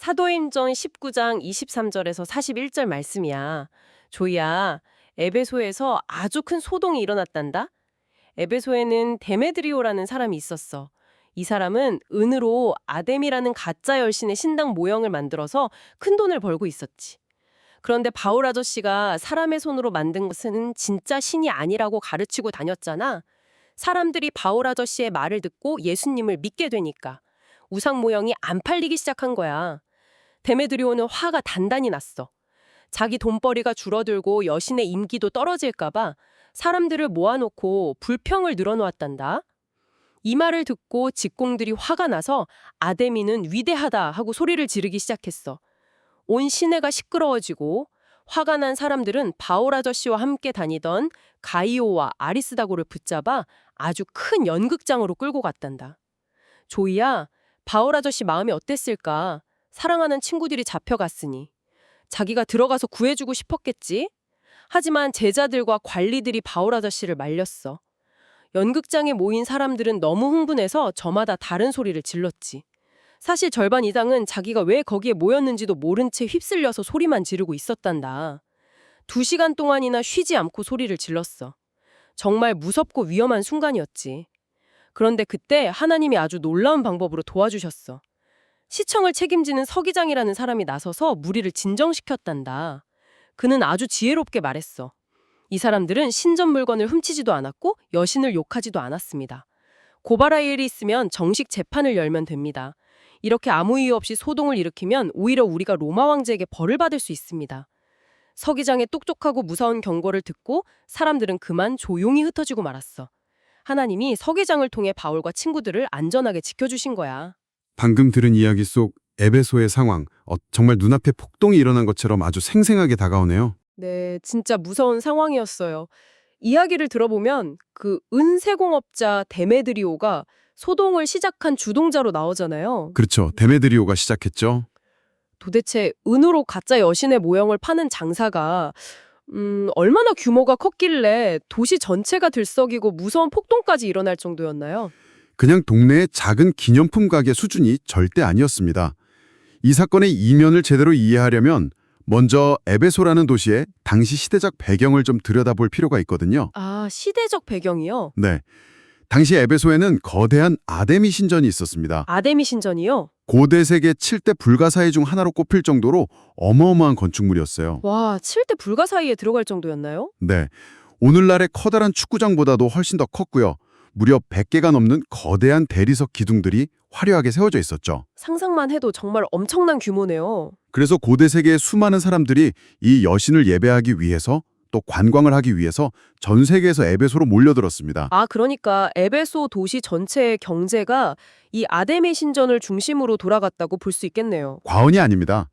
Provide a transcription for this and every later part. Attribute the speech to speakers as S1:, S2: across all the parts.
S1: 사도행전 19장 23절에서 41절 말씀이야. 조이야, 에베소에서 아주 큰 소동이 일어났단다. 에베소에는 데메드리오라는 사람이 있었어. 이 사람은 은으로 아데미라는 가짜 여신의 신당 모형을 만들어서 큰 돈을 벌고 있었지. 그런데 바울 아저씨가 사람의 손으로 만든 것은 진짜 신이 아니라고 가르치고 다녔잖아. 사람들이 바울 아저씨의 말을 듣고 예수님을 믿게 되니까 우상 모형이 안 팔리기 시작한 거야. 데메드리오는 화가 단단히 났어. 자기 돈벌이가 줄어들고 여신의 인기도 떨어질까봐 사람들을 모아놓고 불평을 늘어놓았단다. 이 말을 듣고 직공들이 화가 나서 아데미는 위대하다 하고 소리를 지르기 시작했어. 온 시내가 시끄러워지고 화가 난 사람들은 바울 아저씨와 함께 다니던 가이오와 아리스다고를 붙잡아 아주 큰 연극장으로 끌고 갔단다. 조이야, 바울 아저씨 마음이 어땠을까? 사랑하는 친구들이 잡혀갔으니. 자기가 들어가서 구해주고 싶었겠지? 하지만 제자들과 관리들이 바울 아저씨를 말렸어. 연극장에 모인 사람들은 너무 흥분해서 저마다 다른 소리를 질렀지. 사실 절반 이상은 자기가 왜 거기에 모였는지도 모른 채 휩쓸려서 소리만 지르고 있었단다. 2시간 동안이나 쉬지 않고 소리를 질렀어. 정말 무섭고 위험한 순간이었지. 그런데 그때 하나님이 아주 놀라운 방법으로 도와주셨어. 시청을 책임지는 서기장이라는 사람이 나서서 무리를 진정시켰단다. 그는 아주 지혜롭게 말했어. 이 사람들은 신전 물건을 훔치지도 않았고 여신을 욕하지도 않았습니다. 고발할 일이 있으면 정식 재판을 열면 됩니다. 이렇게 아무 이유 없이 소동을 일으키면 오히려 우리가 로마 왕제에게 벌을 받을 수 있습니다. 서기장의 똑똑하고 무서운 경고를 듣고 사람들은 그만 조용히 흩어지고 말았어. 하나님이 서기장을 통해 바울과 친구들을 안전하게 지켜주신 거야.
S2: 방금 들은 이야기 속 에베소의 상황, 정말 눈앞에 폭동이 일어난 것처럼 아주 생생하게 다가오네요.
S1: 네, 진짜 무서운 상황이었어요. 이야기를 들어보면 그 은세공업자 데메드리오가 소동을 시작한 주동자로 나오잖아요.
S2: 그렇죠. 데메드리오가 시작했죠.
S1: 도대체 은으로 가짜 여신의 모형을 파는 장사가 얼마나 규모가 컸길래 도시 전체가 들썩이고 무서운 폭동까지 일어날 정도였나요?
S2: 그냥 동네의 작은 기념품 가게 수준이 절대 아니었습니다. 이 사건의 이면을 제대로 이해하려면 먼저 에베소라는 도시의 당시 시대적 배경을 좀 들여다볼 필요가 있거든요.
S1: 아, 시대적 배경이요?
S2: 네. 당시 에베소에는 거대한 아데미 신전이 있었습니다.
S1: 아데미 신전이요?
S2: 고대 세계 7대 불가사의 중 하나로 꼽힐 정도로 어마어마한 건축물이었어요.
S1: 와, 7대 불가사의에 들어갈 정도였나요?
S2: 네. 오늘날의 커다란 축구장보다도 훨씬 더 컸고요. 무려 100개가 넘는 거대한 대리석 기둥들이 화려하게 세워져 있었죠.
S1: 상상만 해도 정말 엄청난 규모네요.
S2: 그래서 고대 세계의 수많은 사람들이 이 여신을 예배하기 위해서 또 관광을 하기 위해서 전 세계에서 에베소로 몰려들었습니다.
S1: 아, 그러니까 에베소 도시 전체의 경제가 이 아데미 신전을 중심으로 돌아갔다고 볼 수 있겠네요.
S2: 과언이 아닙니다.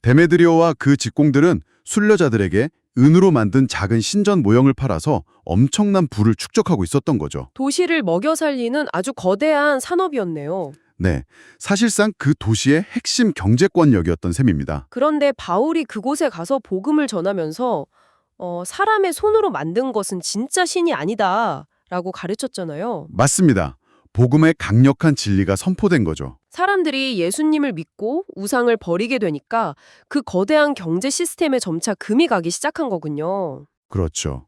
S2: 데메드리오와 그 직공들은 순례자들에게 은으로 만든 작은 신전 모형을 팔아서 엄청난 부를 축적하고 있었던 거죠.
S1: 도시를 먹여 살리는 아주 거대한 산업이었네요.
S2: 네, 사실상 그 도시의 핵심 경제권력이었던 셈입니다.
S1: 그런데 바울이 그곳에 가서 복음을 전하면서 사람의 손으로 만든 것은 진짜 신이 아니다 라고 가르쳤잖아요.
S2: 맞습니다. 복음의 강력한 진리가 선포된 거죠.
S1: 사람들이 예수님을 믿고 우상을 버리게 되니까 그 거대한 경제 시스템에 점차 금이 가기 시작한 거군요.
S2: 그렇죠.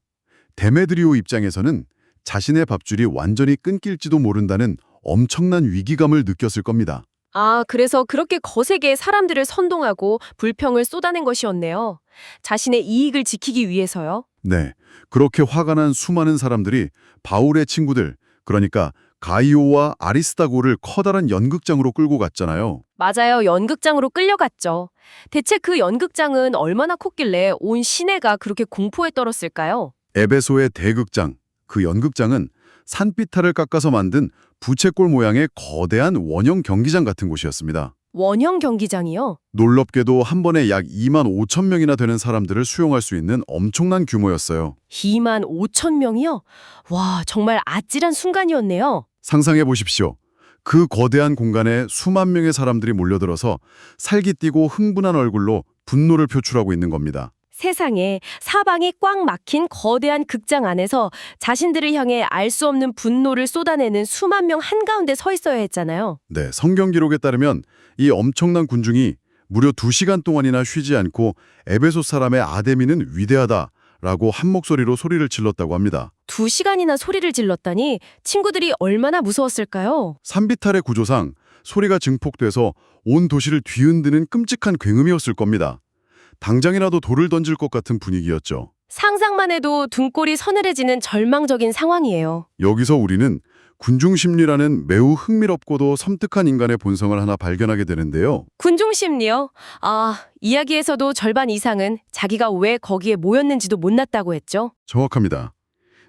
S2: 데메드리오 입장에서는 자신의 밥줄이 완전히 끊길지도 모른다는 엄청난 위기감을 느꼈을 겁니다.
S1: 아, 그래서 그렇게 거세게 사람들을 선동하고 불평을 쏟아낸 것이었네요. 자신의 이익을 지키기 위해서요.
S2: 네, 그렇게 화가 난 수많은 사람들이 바울의 친구들, 그러니까 가이오와 아리스다고를 커다란 연극장으로 끌고 갔잖아요.
S1: 맞아요. 연극장으로 끌려갔죠. 대체 그 연극장은 얼마나 컸길래 온 시내가 그렇게 공포에 떨었을까요?
S2: 에베소의 대극장, 그 연극장은 산비탈을 깎아서 만든 부채꼴 모양의 거대한 원형 경기장 같은 곳이었습니다.
S1: 원형 경기장이요?
S2: 놀랍게도 한 번에 약 2만 5천 명이나 되는 사람들을 수용할 수 있는 엄청난 규모였어요.
S1: 2만 5천 명이요? 와, 정말 아찔한 순간이었네요.
S2: 상상해 보십시오. 그 거대한 공간에 수만 명의 사람들이 몰려들어서 살기뛰고 흥분한 얼굴로 분노를 표출하고 있는 겁니다.
S1: 세상에 사방이 꽉 막힌 거대한 극장 안에서 자신들을 향해 알 수 없는 분노를 쏟아내는 수만 명 한가운데 서 있어야 했잖아요.
S2: 네, 성경 기록에 따르면 이 엄청난 군중이 무려 2시간 동안이나 쉬지 않고 에베소 사람의 아데미는 위대하다라고 한 목소리로 소리를 질렀다고 합니다.
S1: 2시간이나 소리를 질렀다니 친구들이 얼마나 무서웠을까요?
S2: 산비탈의 구조상 소리가 증폭돼서 온 도시를 뒤흔드는 끔찍한 굉음이었을 겁니다. 당장이라도 돌을 던질 것 같은 분위기였죠.
S1: 상상만 해도 등골이 서늘해지는 절망적인 상황이에요.
S2: 여기서 우리는 군중심리라는 매우 흥미롭고도 섬뜩한 인간의 본성을 하나 발견하게 되는데요.
S1: 군중심리요? 이야기에서도 절반 이상은 자기가 왜 거기에 모였는지도 못났다고 했죠.
S2: 정확합니다.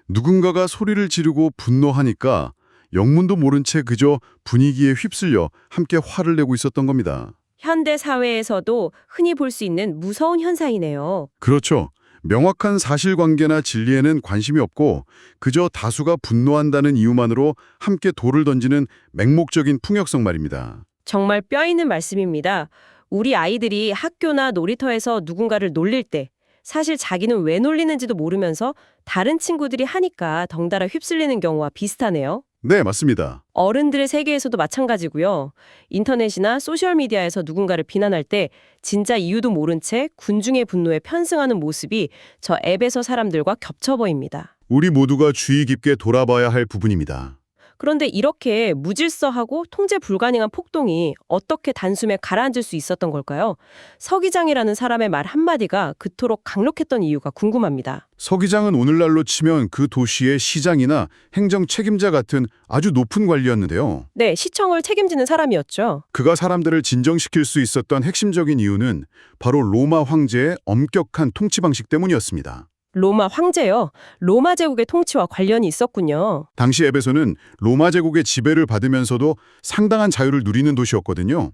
S2: 누군가가 소리를 지르고 분노하니까 영문도 모른 채 그저 분위기에 휩쓸려 함께 화를 내고 있었던 겁니다.
S1: 현대 사회에서도 흔히 볼 수 있는 무서운 현상이네요.
S2: 그렇죠. 명확한 사실관계나 진리에는 관심이 없고 그저 다수가 분노한다는 이유만으로 함께 돌을 던지는 맹목적인 풍역성 말입니다.
S1: 정말 뼈 있는 말씀입니다. 우리 아이들이 학교나 놀이터에서 누군가를 놀릴 때 사실 자기는 왜 놀리는지도 모르면서 다른 친구들이 하니까 덩달아 휩쓸리는 경우와 비슷하네요.
S2: 네, 맞습니다.
S1: 어른들의 세계에서도 마찬가지고요. 인터넷이나 소셜미디어에서 누군가를 비난할 때 진짜 이유도 모른 채 군중의 분노에 편승하는 모습이 저 앱에서 사람들과 겹쳐 보입니다.
S2: 우리 모두가 주의 깊게 돌아봐야 할 부분입니다.
S1: 그런데 이렇게 무질서하고 통제 불가능한 폭동이 어떻게 단숨에 가라앉을 수 있었던 걸까요? 서기장이라는 사람의 말 한마디가 그토록 강력했던 이유가 궁금합니다.
S2: 서기장은 오늘날로 치면 그 도시의 시장이나 행정 책임자 같은 아주 높은 관리였는데요.
S1: 네, 시청을 책임지는 사람이었죠.
S2: 그가 사람들을 진정시킬 수 있었던 핵심적인 이유는 바로 로마 황제의 엄격한 통치 방식 때문이었습니다.
S1: 로마 황제요. 로마 제국의 통치와 관련이 있었군요.
S2: 당시 에베소는 로마 제국의 지배를 받으면서도 상당한 자유를 누리는 도시였거든요.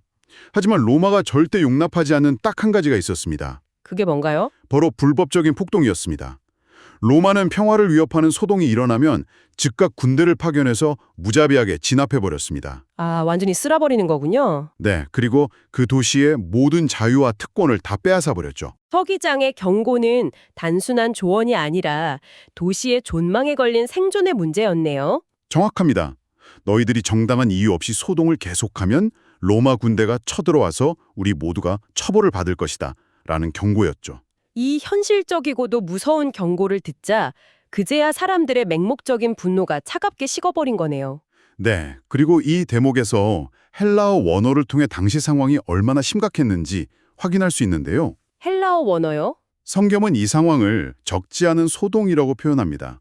S2: 하지만 로마가 절대 용납하지 않는 딱 한 가지가 있었습니다.
S1: 그게 뭔가요?
S2: 바로 불법적인 폭동이었습니다. 로마는 평화를 위협하는 소동이 일어나면 즉각 군대를 파견해서 무자비하게 진압해버렸습니다.
S1: 완전히 쓸어버리는 거군요.
S2: 네, 그리고 그 도시의 모든 자유와 특권을 다 빼앗아버렸죠.
S1: 서기장의 경고는 단순한 조언이 아니라 도시의 존망에 걸린 생존의 문제였네요.
S2: 정확합니다. 너희들이 정당한 이유 없이 소동을 계속하면 로마 군대가 쳐들어와서 우리 모두가 처벌을 받을 것이다 라는 경고였죠.
S1: 이 현실적이고도 무서운 경고를 듣자 그제야 사람들의 맹목적인 분노가 차갑게 식어버린 거네요.
S2: 네, 그리고 이 대목에서 헬라어 원어를 통해 당시 상황이 얼마나 심각했는지 확인할 수 있는데요.
S1: 헬라어 원어요?
S2: 성경은 이 상황을 적지 않은 소동이라고 표현합니다.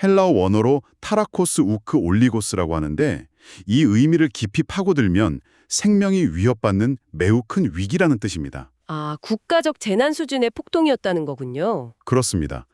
S2: 헬라어 원어로 타라코스 우크 올리고스라고 하는데 이 의미를 깊이 파고들면 생명이 위협받는 매우 큰 위기라는 뜻입니다.
S1: 국가적 재난 수준의 폭동이었다는 거군요.
S2: 그렇습니다.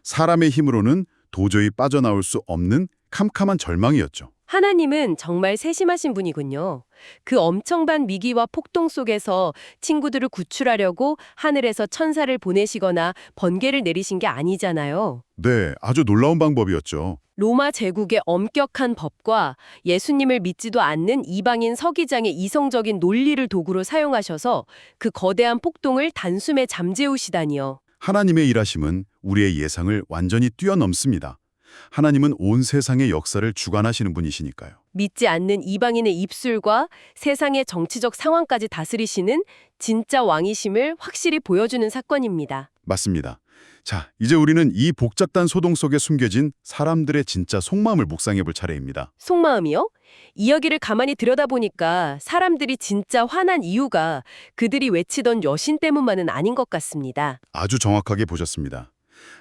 S2: 사람의 힘으로는 도저히 빠져나올 수 없는 캄캄한 절망이었죠.
S1: 하나님은 정말 세심하신 분이군요. 그 엄청난 위기와 폭동 속에서 친구들을 구출하려고 하늘에서 천사를 보내시거나 번개를 내리신 게 아니잖아요.
S2: 네, 아주 놀라운 방법이었죠.
S1: 로마 제국의 엄격한 법과 예수님을 믿지도 않는 이방인 서기장의 이성적인 논리를 도구로 사용하셔서 그 거대한 폭동을 단숨에 잠재우시다니요.
S2: 하나님의 일하심은 우리의 예상을 완전히 뛰어넘습니다. 하나님은 온 세상의 역사를 주관하시는 분이시니까요.
S1: 믿지 않는 이방인의 입술과 세상의 정치적 상황까지 다스리시는 진짜 왕이심을 확실히 보여주는 사건입니다.
S2: 맞습니다. 자, 이제 우리는 이 복잡한 소동 속에 숨겨진 사람들의 진짜 속마음을 묵상해 볼 차례입니다.
S1: 속마음이요? 이야기를 가만히 들여다보니까 사람들이 진짜 화난 이유가 그들이 외치던 여신 때문만은 아닌 것 같습니다.
S2: 아주 정확하게 보셨습니다.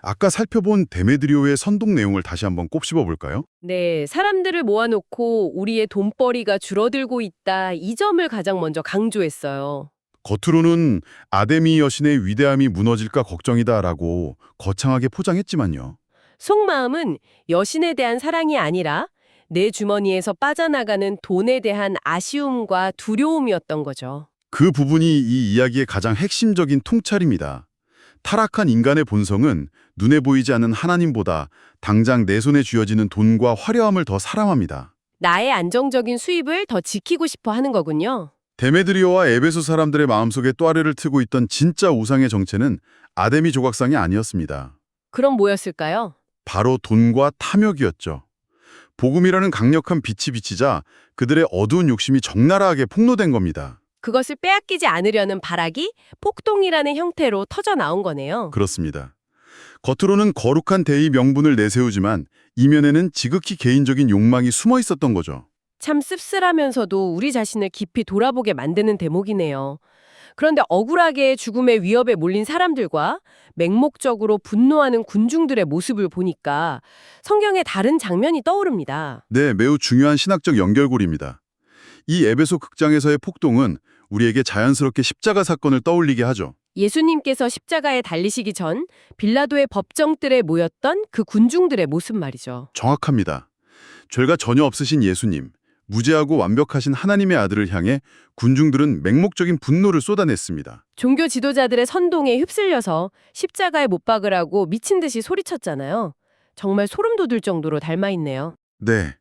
S2: 아까 살펴본 데메드리오의 선동 내용을 다시 한번 곱씹어 볼까요?
S1: 네, 사람들을 모아놓고 우리의 돈벌이가 줄어들고 있다. 이 점을 가장 먼저 강조했어요.
S2: 겉으로는 아데미 여신의 위대함이 무너질까 걱정이다라고 거창하게 포장했지만요.
S1: 속마음은 여신에 대한 사랑이 아니라 내 주머니에서 빠져나가는 돈에 대한 아쉬움과 두려움이었던 거죠.
S2: 그 부분이 이 이야기의 가장 핵심적인 통찰입니다. 타락한 인간의 본성은 눈에 보이지 않는 하나님보다 당장 내 손에 쥐어지는 돈과 화려함을 더 사랑합니다.
S1: 나의 안정적인 수입을 더 지키고 싶어 하는 거군요.
S2: 데메드리오와 에베소 사람들의 마음속에 또아래를 트고 있던 진짜 우상의 정체는 아데미 조각상이 아니었습니다.
S1: 그럼 뭐였을까요?
S2: 바로 돈과 탐욕이었죠. 복음이라는 강력한 빛이 비치자 그들의 어두운 욕심이 적나라하게 폭로된 겁니다.
S1: 그것을 빼앗기지 않으려는 발악이 폭동이라는 형태로 터져 나온 거네요.
S2: 그렇습니다. 겉으로는 거룩한 대의 명분을 내세우지만 이면에는 지극히 개인적인 욕망이 숨어 있었던 거죠.
S1: 참 씁쓸하면서도 우리 자신을 깊이 돌아보게 만드는 대목이네요. 그런데 억울하게 죽음의 위협에 몰린 사람들과 맹목적으로 분노하는 군중들의 모습을 보니까 성경의 다른 장면이 떠오릅니다.
S2: 네, 매우 중요한 신학적 연결고리입니다. 이 에베소 극장에서의 폭동은 우리에게 자연스럽게 십자가 사건을 떠올리게 하죠.
S1: 예수님께서 십자가에 달리시기 전 빌라도의 법정들에 모였던 그 군중들의 모습 말이죠.
S2: 정확합니다. 죄가 전혀 없으신 예수님, 무죄하고 완벽하신 하나님의 아들을 향해 군중들은 맹목적인 분노를 쏟아냈습니다.
S1: 종교 지도자들의 선동에 휩쓸려서 십자가에 못 박으라고 미친 듯이 소리쳤잖아요. 정말 소름 돋을 정도로 닮아있네요.
S2: 네,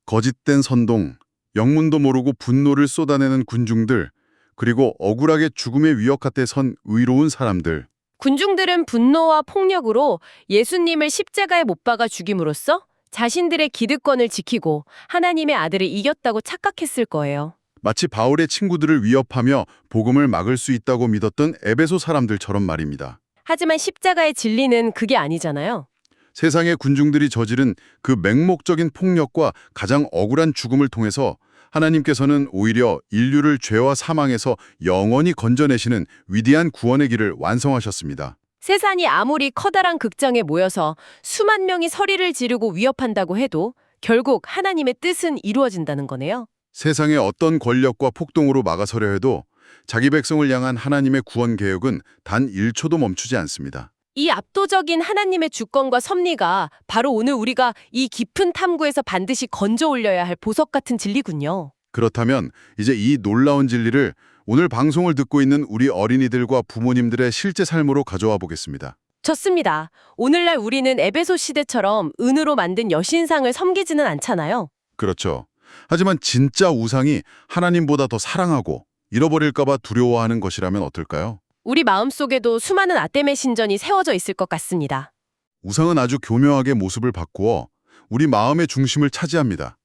S2: 거짓된 선동, 영문도 모르고 분노를 쏟아내는 군중들, 그리고 억울하게 죽음의 위협 곁에 선 의로운 사람들.
S1: 군중들은 분노와 폭력으로 예수님을 십자가에 못 박아 죽임으로써 자신들의 기득권을 지키고 하나님의 아들을 이겼다고 착각했을 거예요.
S2: 마치 바울의 친구들을 위협하며 복음을 막을 수 있다고 믿었던 에베소 사람들처럼 말입니다.
S1: 하지만 십자가의 진리는 그게 아니잖아요.
S2: 세상의 군중들이 저지른 그 맹목적인 폭력과 가장 억울한 죽음을 통해서 하나님께서는 오히려 인류를 죄와 사망에서 영원히 건져내시는 위대한 구원의 길을 완성하셨습니다.
S1: 세상이 아무리 커다란 극장에 모여서 수만 명이 서리를 지르고 위협한다고 해도 결국 하나님의 뜻은 이루어진다는 거네요.
S2: 세상의 어떤 권력과 폭동으로 막아서려 해도 자기 백성을 향한 하나님의 구원 계획은 단 1초도 멈추지 않습니다.
S1: 이 압도적인 하나님의 주권과 섭리가 바로 오늘 우리가 이 깊은 탐구에서 반드시 건져 올려야 할 보석 같은 진리군요.
S2: 그렇다면 이제 이 놀라운 진리를 오늘 방송을 듣고 있는 우리 어린이들과 부모님들의 실제 삶으로 가져와 보겠습니다.
S1: 좋습니다. 오늘날 우리는 에베소 시대처럼 은으로 만든 여신상을 섬기지는 않잖아요.
S2: 그렇죠. 하지만 진짜 우상이 하나님보다 더 사랑하고 잃어버릴까봐 두려워하는 것이라면 어떨까요?
S1: 우리 마음속에도 수많은 아테메 신전이 세워져 있을 것 같습니다.
S2: 우상은 아주 교묘하게 모습을 바꾸어 우리 마음의 중심을 차지합니다.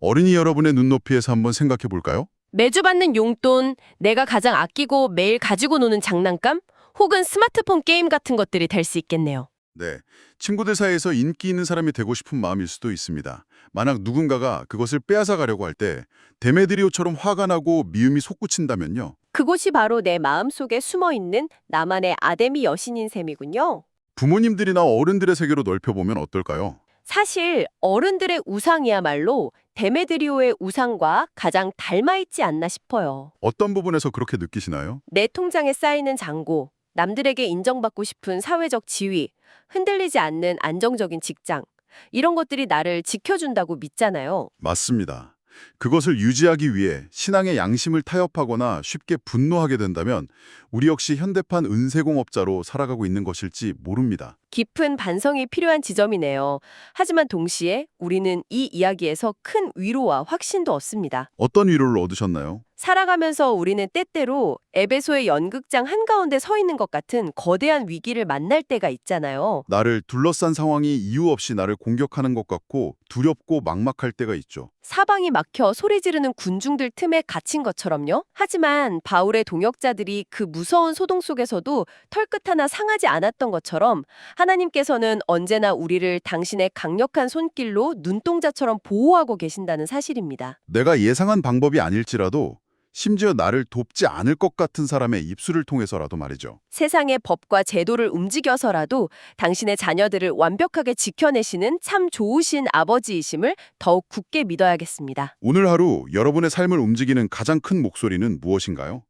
S2: 어린이 여러분의 눈높이에서 한번 생각해 볼까요?
S1: 매주 받는 용돈, 내가 가장 아끼고 매일 가지고 노는 장난감, 혹은 스마트폰 게임 같은 것들이 될 수 있겠네요.
S2: 네, 친구들 사이에서 인기 있는 사람이 되고 싶은 마음일 수도 있습니다. 만약 누군가가 그것을 빼앗아 가려고 할 때 데메드리오처럼 화가 나고 미움이 솟구친다면요.
S1: 그곳이 바로 내 마음속에 숨어있는 나만의 아데미 여신인 셈이군요.
S2: 부모님들이나 어른들의 세계로 넓혀보면 어떨까요?
S1: 사실 어른들의 우상이야말로 데메드리오의 우상과 가장 닮아있지 않나 싶어요.
S2: 어떤 부분에서 그렇게 느끼시나요?
S1: 내 통장에 쌓이는 잔고, 남들에게 인정받고 싶은 사회적 지위, 흔들리지 않는 안정적인 직장, 이런 것들이 나를 지켜준다고 믿잖아요.
S2: 맞습니다. 그것을 유지하기 위해 신앙의 양심을 타협하거나 쉽게 분노하게 된다면 우리 역시 현대판 은세공업자로 살아가고 있는 것일지 모릅니다.
S1: 깊은 반성이 필요한 지점이네요. 하지만 동시에 우리는 이 이야기에서 큰 위로와 확신도 얻습니다.
S2: 어떤 위로를 얻으셨나요?
S1: 살아가면서 우리는 때때로 에베소의 연극장 한가운데 서 있는 것 같은 거대한 위기를 만날 때가 있잖아요.
S2: 나를 둘러싼 상황이 이유 없이 나를 공격하는 것 같고 두렵고 막막할 때가 있죠.
S1: 사방이 막혀 소리 지르는 군중들 틈에 갇힌 것처럼요. 하지만 바울의 동역자들이 그 무서운 소동 속에서도 털끝 하나 상하지 않았던 것처럼 하나님께서는 언제나 우리를 당신의 강력한 손길로 눈동자처럼 보호하고 계신다는 사실입니다.
S2: 내가 예상한 방법이 아닐지라도 심지어 나를 돕지 않을 것 같은 사람의 입술을 통해서라도 말이죠.
S1: 세상의 법과 제도를 움직여서라도 당신의 자녀들을 완벽하게 지켜내시는 참 좋으신 아버지이심을 더욱 굳게 믿어야겠습니다.
S2: 오늘 하루 여러분의 삶을 움직이는 가장 큰 목소리는 무엇인가요?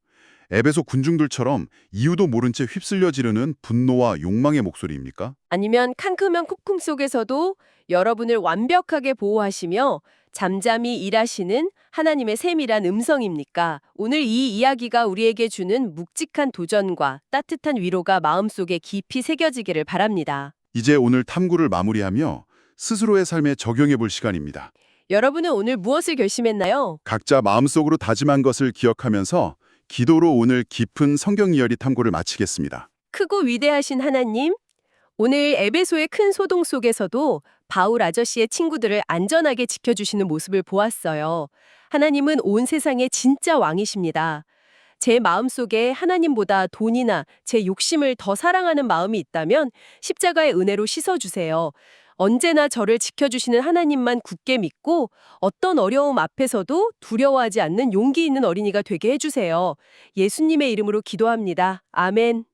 S2: 에베소 군중들처럼 이유도 모른 채 휩쓸려 지르는 분노와 욕망의 목소리입니까?
S1: 아니면 캄캄한 폭풍 속에서도 여러분을 완벽하게 보호하시며 잠잠히 일하시는 하나님의 세밀한 음성입니까? 오늘 이 이야기가 우리에게 주는 묵직한 도전과 따뜻한 위로가 마음속에 깊이 새겨지기를 바랍니다.
S2: 이제 오늘 탐구를 마무리하며 스스로의 삶에 적용해 볼 시간입니다.
S1: 여러분은 오늘 무엇을 결심했나요?
S2: 각자 마음속으로 다짐한 것을 기억하면서 기도로 오늘 깊은 성경 이야기 탐구를 마치겠습니다.
S1: 크고 위대하신 하나님, 오늘 에베소의 큰 소동 속에서도 바울 아저씨의 친구들을 안전하게 지켜주시는 모습을 보았어요. 하나님은 온 세상의 진짜 왕이십니다. 제 마음속에 하나님보다 돈이나 제 욕심을 더 사랑하는 마음이 있다면 십자가의 은혜로 씻어주세요. 언제나 저를 지켜주시는 하나님만 굳게 믿고 어떤 어려움 앞에서도 두려워하지 않는 용기 있는 어린이가 되게 해주세요. 예수님의 이름으로 기도합니다. 아멘.